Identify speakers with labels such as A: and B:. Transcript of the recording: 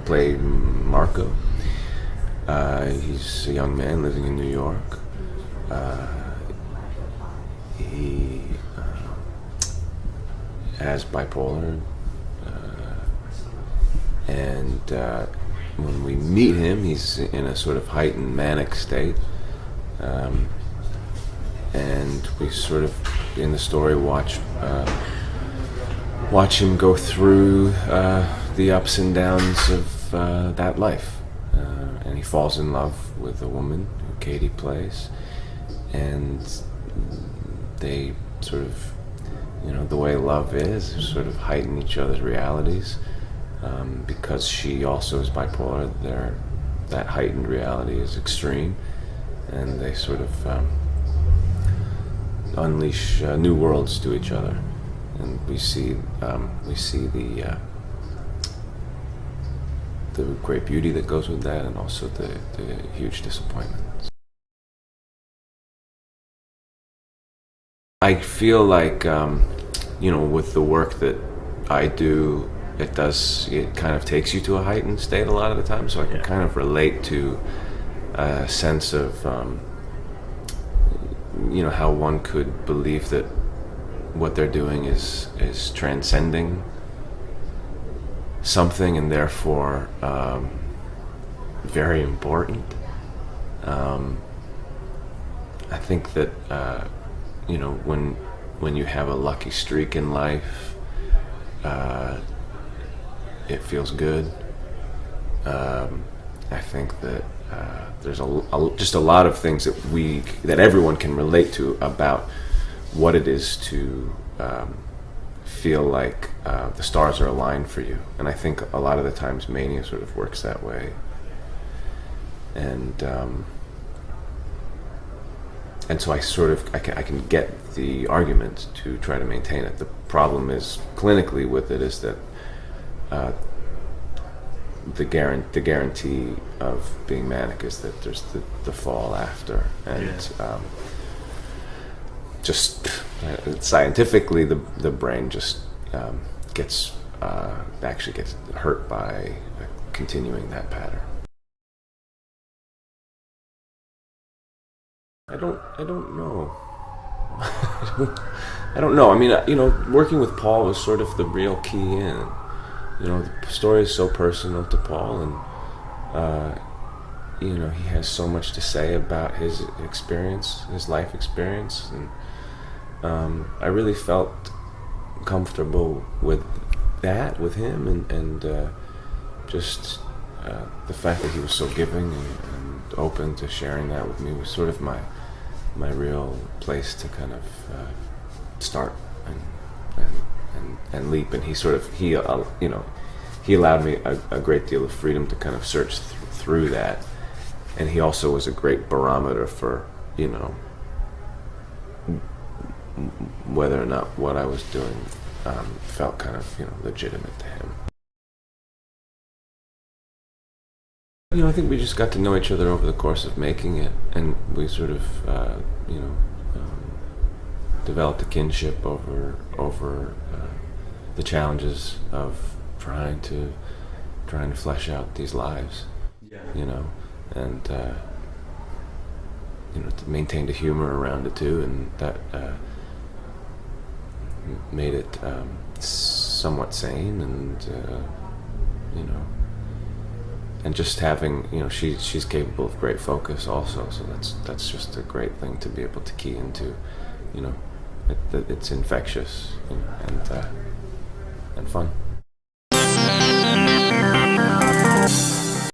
A: play Marco. He's a young man living in New York. He has bipolar, and when we meet him, he's in a sort of heightened manic state, and we sort of, in the story, watch him go through the ups and downs of that life, and he falls in love with a woman who Katie plays, and they sort of, the way love is, sort of heighten each other's realities. Because she also is bipolar, that heightened reality is extreme, and they sort of unleash new worlds to each other. And we see the great beauty that goes with that, and also the huge disappointments. I feel like, with the work that I do, it kind of takes you to a heightened state a lot of the time, so I can kind of relate to a sense of, how one could believe that what they're doing is transcending something, and therefore very important. I think that when you have a lucky streak in life, it feels good. I think that there's just a lot of things that everyone can relate to about what it is to feel like the stars are aligned for you. And I think a lot of the times Mania sort of works that way. And so I can get the argument to try to maintain it. The problem is, clinically with it, is that the guarantee of being manic is that there's the fall after, and just scientifically the brain just gets hurt by continuing that pattern. I don't know. I don't know. I mean, working with Paul was sort of the real key in. The story is so personal to Paul, and he has so much to say about his experience, his life experience, and I really felt comfortable with him, and just the fact that he was so giving and open to sharing that with me was sort of my real place to kind of start and leap. And he allowed me a great deal of freedom to kind of search through that, and he also was a great barometer for whether or not what I was doing felt kind of legitimate to him. I think we just got to know each other over the course of making it, and we sort of developed a kinship over the challenges of trying to flesh out these lives, and maintained a humor around it too, and that made it somewhat sane, and and just having, she's capable of great focus also, so that's just a great thing to be able to key into. It's infectious, and fun.